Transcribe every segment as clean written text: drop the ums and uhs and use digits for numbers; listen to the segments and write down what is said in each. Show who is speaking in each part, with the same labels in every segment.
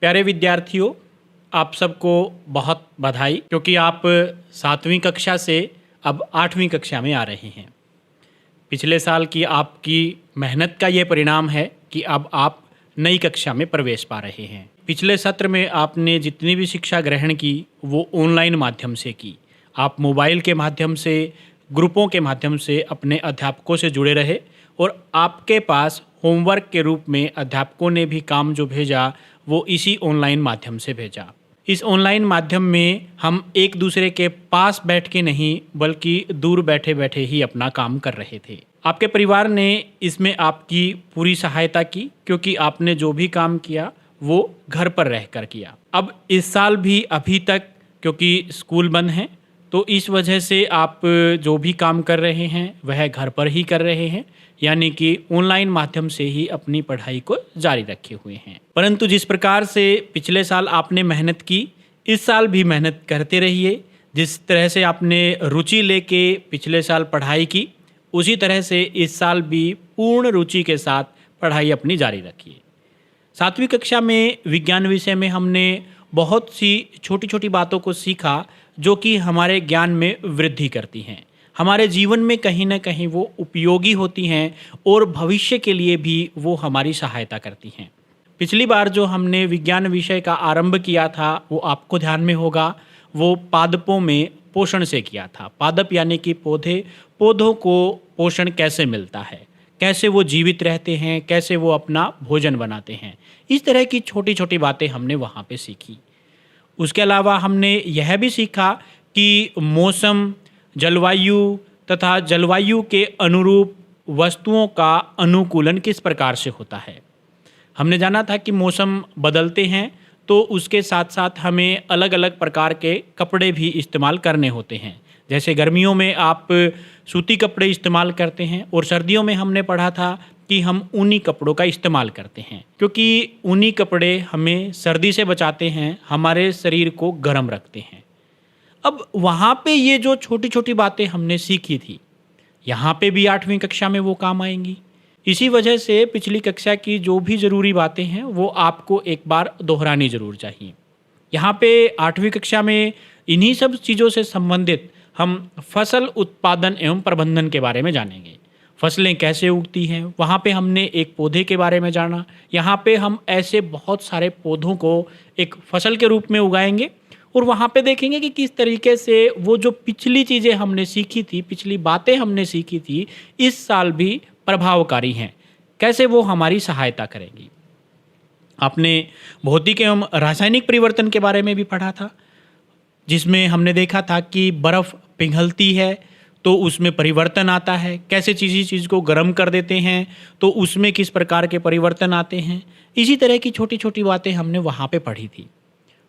Speaker 1: प्यारे विद्यार्थियों, आप सबको बहुत बधाई, क्योंकि आप 7वीं कक्षा से अब 8वीं कक्षा में आ रहे हैं। पिछले साल की आपकी मेहनत का ये परिणाम है कि अब आप नई कक्षा में प्रवेश पा रहे हैं। पिछले सत्र में आपने जितनी भी शिक्षा ग्रहण की वो ऑनलाइन माध्यम से की। आप मोबाइल के माध्यम से, ग्रुपों के माध्यम से अपने अध्यापकों से जुड़े रहे और आपके पास होमवर्क के रूप में अध्यापकों ने भी काम जो भेजा वो इसी ऑनलाइन माध्यम से भेजा। इस ऑनलाइन माध्यम में हम एक दूसरे के पास बैठ के नहीं बल्कि दूर बैठे बैठे ही अपना काम कर रहे थे। आपके परिवार ने इसमें आपकी पूरी सहायता की, क्योंकि आपने जो भी काम किया वो घर पर रहकर किया। अब इस साल भी अभी तक क्योंकि स्कूल बंद हैं तो इस वजह से आप जो भी काम कर रहे हैं वह घर पर ही कर रहे हैं, यानी कि ऑनलाइन माध्यम से ही अपनी पढ़ाई को जारी रखे हुए हैं। परंतु जिस प्रकार से पिछले साल आपने मेहनत की, इस साल भी मेहनत करते रहिए। जिस तरह से आपने रुचि लेके पिछले साल पढ़ाई की, उसी तरह से इस साल भी पूर्ण रुचि के साथ पढ़ाई अपनी जारी रखिए। 7वीं कक्षा में विज्ञान विषय में हमने बहुत सी छोटी छोटी बातों को सीखा जो कि हमारे ज्ञान में वृद्धि करती हैं, हमारे जीवन में कहीं ना कहीं वो उपयोगी होती हैं और भविष्य के लिए भी वो हमारी सहायता करती हैं। पिछली बार जो हमने विज्ञान विषय का आरंभ किया था वो आपको ध्यान में होगा, वो पादपों में पोषण से किया था। पादप यानी कि पौधों को पोषण कैसे मिलता है, कैसे वो जीवित रहते हैं, कैसे वो अपना भोजन बनाते हैं। इस तरह की छोटी छोटी बातें हमने वहाँ पे सीखी। उसके अलावा हमने यह भी सीखा कि मौसम, जलवायु तथा जलवायु के अनुरूप वस्तुओं का अनुकूलन किस प्रकार से होता है। हमने जाना था कि मौसम बदलते हैं तो उसके साथ साथ हमें अलग अलग प्रकार के कपड़े भी इस्तेमाल करने होते हैं। जैसे गर्मियों में आप सूती कपड़े इस्तेमाल करते हैं और सर्दियों में हमने पढ़ा था कि हम ऊनी कपड़ों का इस्तेमाल करते हैं, क्योंकि ऊनी कपड़े हमें सर्दी से बचाते हैं, हमारे शरीर को गर्म रखते हैं। अब वहाँ पे ये जो छोटी छोटी बातें हमने सीखी थी, यहाँ पे भी 8वीं कक्षा में वो काम आएंगी। इसी वजह से पिछली कक्षा की जो भी ज़रूरी बातें हैं वो आपको एक बार दोहरानी ज़रूर चाहिए। यहाँ पे 8वीं कक्षा में इन्हीं सब चीज़ों से संबंधित हम फसल उत्पादन एवं प्रबंधन के बारे में जानेंगे। फसलें कैसे उगती हैं, वहाँ पे हमने एक पौधे के बारे में जाना। यहाँ पे हम ऐसे बहुत सारे पौधों को एक फसल के रूप में उगाएंगे और वहाँ पे देखेंगे कि किस तरीके से वो जो पिछली चीज़ें हमने सीखी थी, पिछली बातें हमने सीखी थी, इस साल भी प्रभावकारी हैं, कैसे वो हमारी सहायता करेंगी। आपने भौतिक एवं रासायनिक परिवर्तन के बारे में भी पढ़ा था, जिसमें हमने देखा था कि बर्फ़ पिघलती है तो उसमें परिवर्तन आता है, कैसे चीज़ को गर्म कर देते हैं तो उसमें किस प्रकार के परिवर्तन आते हैं। इसी तरह की छोटी छोटी बातें हमने वहाँ पे पढ़ी थी।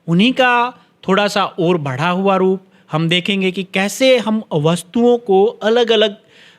Speaker 1: उन्हीं का थोड़ा सा और बढ़ा हुआ रूप हम देखेंगे कि कैसे हम वस्तुओं को अलग अलग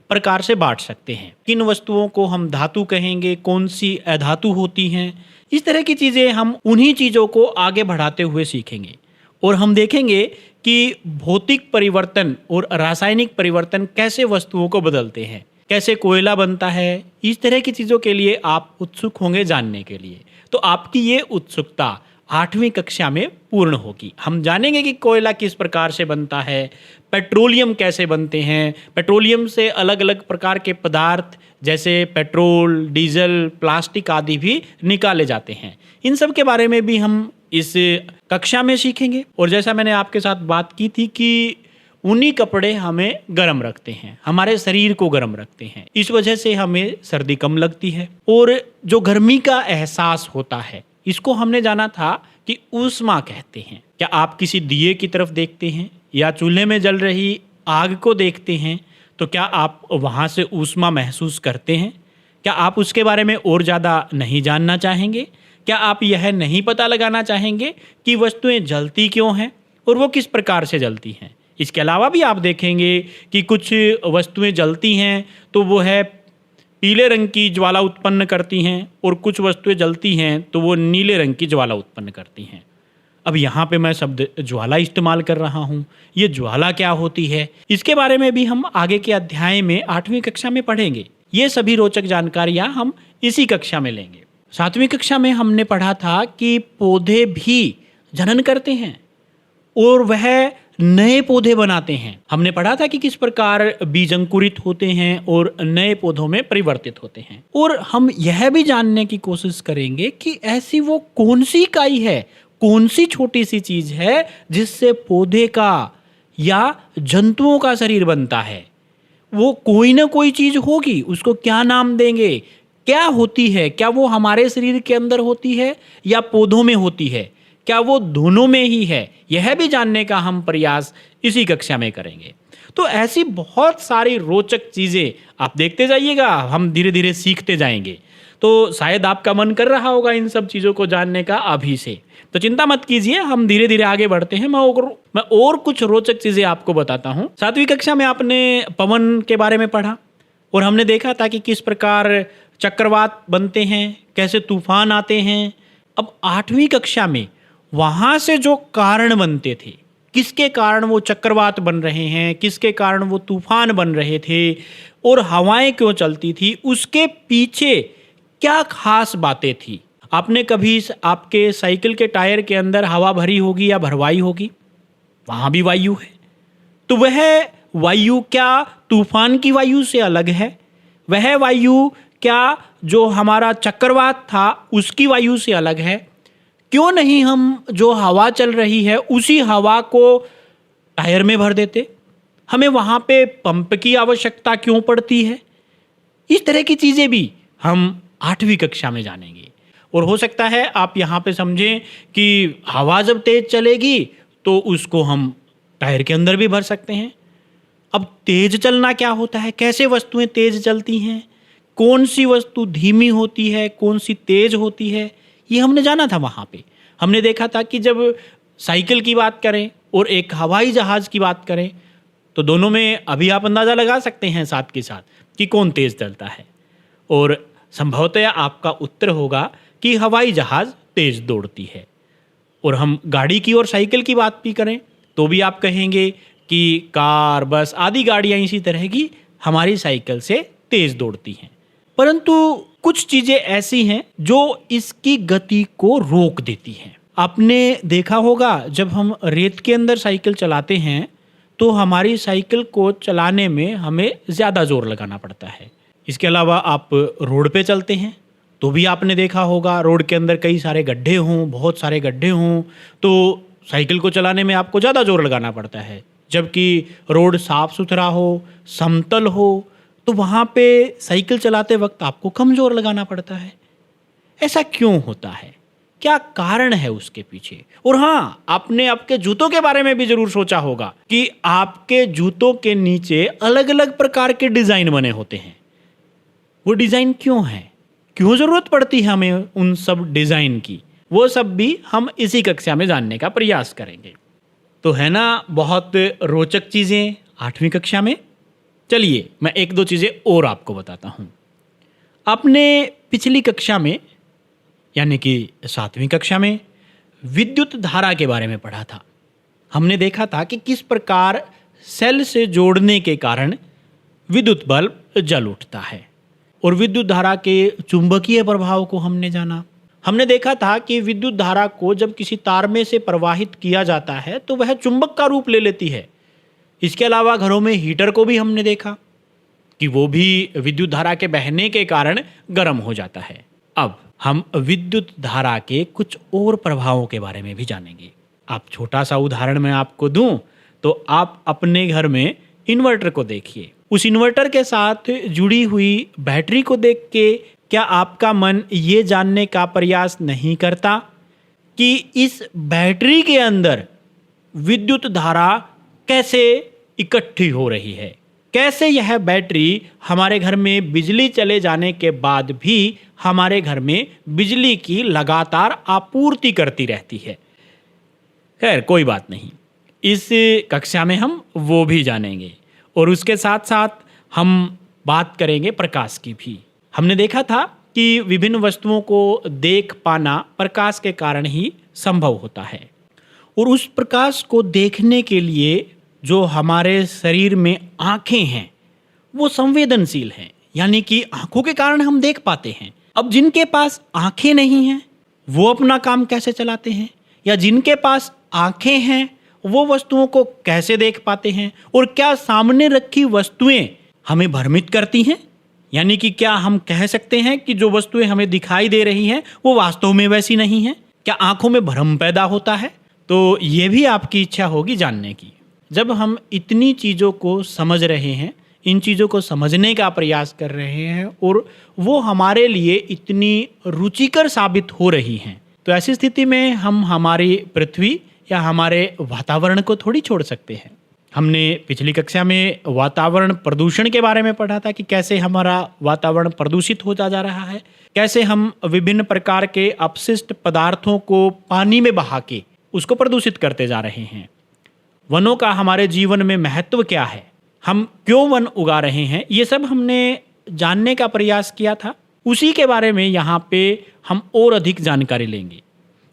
Speaker 1: प्रकार से बांट सकते हैं। किन वस्तुओं को हम धातु कहेंगे, कौन सी अधातु होती हैं। इस तरह की चीज़ें हम उन्हीं चीज़ों को आगे बढ़ाते हुए सीखेंगे और हम देखेंगे कि भौतिक परिवर्तन और रासायनिक परिवर्तन कैसे वस्तुओं को बदलते हैं, कैसे कोयला बनता है। इस तरह की चीज़ों के लिए आप उत्सुक होंगे जानने के लिए, तो आपकी ये उत्सुकता 8वीं कक्षा में पूर्ण होगी। हम जानेंगे कि कोयला किस प्रकार से बनता है, पेट्रोलियम कैसे बनते हैं, पेट्रोलियम से अलग अलग प्रकार के पदार्थ जैसे पेट्रोल, डीजल, प्लास्टिक आदि भी निकाले जाते हैं। इन सब के बारे में भी हम इस कक्षा में सीखेंगे। और जैसा मैंने आपके साथ बात की थी कि ऊनी कपड़े हमें गर्म रखते हैं, हमारे शरीर को गर्म रखते हैं, इस वजह से हमें सर्दी कम लगती है। और जो गर्मी का एहसास होता है इसको हमने जाना था कि ऊष्मा कहते हैं। क्या आप किसी दिए की तरफ देखते हैं या चूल्हे में जल रही आग को देखते हैं तो क्या आप वहाँ से ऊष्मा महसूस करते हैं? क्या आप उसके बारे में और ज़्यादा नहीं जानना चाहेंगे? क्या आप यह नहीं पता लगाना चाहेंगे कि वस्तुएं जलती क्यों हैं और वो किस प्रकार से जलती हैं? इसके अलावा भी आप देखेंगे कि कुछ वस्तुएं जलती हैं तो वो है पीले रंग की ज्वाला उत्पन्न करती हैं और कुछ वस्तुएं जलती हैं तो वो नीले रंग की ज्वाला उत्पन्न करती हैं। अब यहाँ पे मैं शब्द ज्वाला इस्तेमाल कर रहा हूँ। ये ज्वाला क्या होती है, इसके बारे में भी हम आगे के अध्याय में 8वीं कक्षा में पढ़ेंगे। ये सभी रोचक जानकारियाँ हम इसी कक्षा में लेंगे। 7वीं कक्षा में हमने पढ़ा था कि पौधे भी जनन करते हैं और वह नए पौधे बनाते हैं। हमने पढ़ा था कि किस प्रकार बीज अंकुरित होते हैं और नए पौधों में परिवर्तित होते हैं। और हम यह भी जानने की कोशिश करेंगे कि ऐसी वो कौन सी इकाई है, कौन सी छोटी सी चीज है जिससे पौधे का या जंतुओं का शरीर बनता है। वो कोई ना कोई चीज होगी, उसको क्या नाम देंगे, क्या होती है, क्या वो हमारे शरीर के अंदर होती है या पौधों में होती है, क्या वो दोनों में ही है, यह भी जानने का हम प्रयास इसी कक्षा में करेंगे। तो ऐसी बहुत सारी रोचक चीज़ें आप देखते जाइएगा, हम धीरे धीरे सीखते जाएंगे। तो शायद आपका मन कर रहा होगा इन सब चीज़ों को जानने का अभी से। तो चिंता मत कीजिए, हम धीरे धीरे आगे बढ़ते हैं। मैं और कुछ रोचक चीज़ें आपको बताता हूँ। 7वीं कक्षा में आपने पवन के बारे में पढ़ा और हमने देखा था कि किस प्रकार चक्रवात बनते हैं, कैसे तूफान आते हैं। अब 8वीं कक्षा में वहाँ से जो कारण बनते थे, किसके कारण वो चक्रवात बन रहे हैं, किसके कारण वो तूफान बन रहे थे और हवाएं क्यों चलती थी, उसके पीछे क्या खास बातें थी। आपने कभी आपके साइकिल के टायर के अंदर हवा भरी होगी या भरवाई होगी, वहाँ भी वायु है। तो वह वायु क्या तूफान की वायु से अलग है? वह वायु क्या जो हमारा चक्रवात था उसकी वायु से अलग है? क्यों नहीं हम जो हवा चल रही है उसी हवा को टायर में भर देते? हमें वहाँ पे पंप की आवश्यकता क्यों पड़ती है? इस तरह की चीज़ें भी हम 8वीं कक्षा में जानेंगे। और हो सकता है आप यहाँ पे समझें कि हवा जब तेज चलेगी तो उसको हम टायर के अंदर भी भर सकते हैं। अब तेज चलना क्या होता है, कैसे वस्तुएं तेज चलती हैं, कौन सी वस्तु धीमी होती है, कौन सी तेज होती है, ये हमने जाना था। वहाँ पे हमने देखा था कि जब साइकिल की बात करें और एक हवाई जहाज़ की बात करें तो दोनों में अभी आप अंदाज़ा लगा सकते हैं साथ के साथ कि कौन तेज़ चलता है। और संभवतः आपका उत्तर होगा कि हवाई जहाज़ तेज़ दौड़ती है। और हम गाड़ी की और साइकिल की बात भी करें तो भी आप कहेंगे कि कार, बस आदि गाड़ियाँ इसी तरह की हमारी साइकिल से तेज़ दौड़ती हैं। परंतु कुछ चीज़ें ऐसी हैं जो इसकी गति को रोक देती हैं। आपने देखा होगा जब हम रेत के अंदर साइकिल चलाते हैं तो हमारी साइकिल को चलाने में हमें ज़्यादा जोर लगाना पड़ता है। इसके अलावा आप रोड पे चलते हैं तो भी आपने देखा होगा रोड के अंदर कई सारे गड्ढे हों, बहुत सारे गड्ढे हों, तो साइकिल को चलाने में आपको ज़्यादा जोर लगाना पड़ता है। जबकि रोड साफ़ सुथरा हो, समतल हो, तो वहाँ पे साइकिल चलाते वक्त आपको कम जोर लगाना पड़ता है। ऐसा क्यों होता है? क्या कारण है उसके पीछे? और हाँ, आपने आपके जूतों के बारे में भी जरूर सोचा होगा कि आपके जूतों के नीचे अलग अलग प्रकार के डिज़ाइन बने होते हैं। वो डिज़ाइन क्यों है, क्यों ज़रूरत पड़ती है हमें उन सब डिज़ाइन की, वो सब भी हम इसी कक्षा में जानने का प्रयास करेंगे। तो है ना बहुत रोचक चीज़ें 8वीं कक्षा में। चलिए मैं एक दो चीज़ें और आपको बताता हूँ। आपने पिछली कक्षा में यानी कि 7वीं कक्षा में विद्युत धारा के बारे में पढ़ा था। हमने देखा था कि किस प्रकार सेल से जोड़ने के कारण विद्युत बल्ब जल उठता है और विद्युत धारा के चुंबकीय प्रभाव को हमने जाना। हमने देखा था कि विद्युत धारा को जब किसी तार में से प्रवाहित किया जाता है तो वह चुंबक का रूप ले लेती है। इसके अलावा घरों में हीटर को भी हमने देखा कि वो भी विद्युत धारा के बहने के कारण गर्म हो जाता है। अब हम विद्युत धारा के कुछ और प्रभावों के बारे में भी जानेंगे। आप छोटा सा उदाहरण मैं आपको दूं तो आप अपने घर में इन्वर्टर को देखिए। उस इन्वर्टर के साथ जुड़ी हुई बैटरी को देख के क्या आपका मन ये जानने का प्रयास नहीं करता कि इस बैटरी के अंदर विद्युत धारा कैसे इकट्ठी हो रही है, कैसे यह बैटरी हमारे घर में बिजली चले जाने के बाद भी हमारे घर में बिजली की लगातार आपूर्ति करती रहती है। खैर कोई बात नहीं, इस कक्षा में हम वो भी जानेंगे और उसके साथ साथ हम बात करेंगे प्रकाश की भी। हमने देखा था कि विभिन्न वस्तुओं को देख पाना प्रकाश के कारण ही संभव होता है और उस प्रकाश को देखने के लिए जो हमारे शरीर में आँखें हैं वो संवेदनशील हैं, यानी कि आँखों के कारण हम देख पाते हैं। अब जिनके पास आंखें नहीं हैं वो अपना काम कैसे चलाते हैं, या जिनके पास आंखें हैं वो वस्तुओं को कैसे देख पाते हैं, और क्या सामने रखी वस्तुएं हमें भ्रमित करती हैं? यानी कि क्या हम कह सकते हैं कि जो वस्तुएं हमें दिखाई दे रही हैं वो वास्तव में वैसी नहीं हैं? क्या आंखों में भ्रम पैदा होता है? तो ये भी आपकी इच्छा होगी जानने की। जब हम इतनी चीज़ों को समझ रहे हैं, इन चीज़ों को समझने का प्रयास कर रहे हैं और वो हमारे लिए इतनी रुचिकर साबित हो रही हैं, तो ऐसी स्थिति में हम हमारी पृथ्वी या हमारे वातावरण को थोड़ी छोड़ सकते हैं। हमने पिछली कक्षा में वातावरण प्रदूषण के बारे में पढ़ा था कि कैसे हमारा वातावरण प्रदूषित होता जा रहा है, कैसे हम विभिन्न प्रकार के अपशिष्ट पदार्थों को पानी में बहा के उसको प्रदूषित करते जा रहे हैं। वनों का हमारे जीवन में महत्व क्या है, हम क्यों वन उगा रहे हैं, ये सब हमने जानने का प्रयास किया था। उसी के बारे में यहाँ पे हम और अधिक जानकारी लेंगे।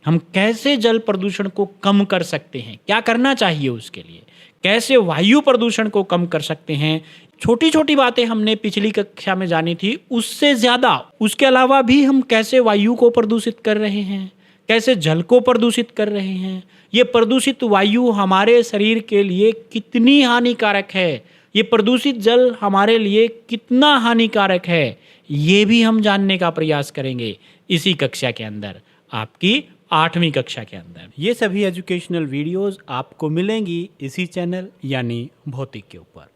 Speaker 1: हम कैसे जल प्रदूषण को कम कर सकते हैं, क्या करना चाहिए उसके लिए, कैसे वायु प्रदूषण को कम कर सकते हैं। छोटी छोटी बातें हमने पिछली कक्षा में जानी थी, उससे ज़्यादा उसके अलावा भी हम कैसे वायु को प्रदूषित कर रहे हैं, कैसे जल को प्रदूषित कर रहे हैं, ये प्रदूषित वायु हमारे शरीर के लिए कितनी हानिकारक है, ये प्रदूषित जल हमारे लिए कितना हानिकारक है, ये भी हम जानने का प्रयास करेंगे इसी कक्षा के अंदर, आपकी 8वीं कक्षा के अंदर। ये सभी एजुकेशनल वीडियोस आपको मिलेंगी इसी चैनल यानी भौतिक के ऊपर।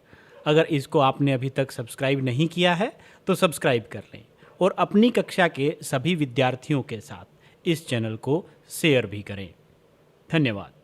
Speaker 1: अगर इसको आपने अभी तक सब्सक्राइब नहीं किया है तो सब्सक्राइब कर लें और अपनी कक्षा के सभी विद्यार्थियों के साथ इस चैनल को शेयर भी करें। धन्यवाद।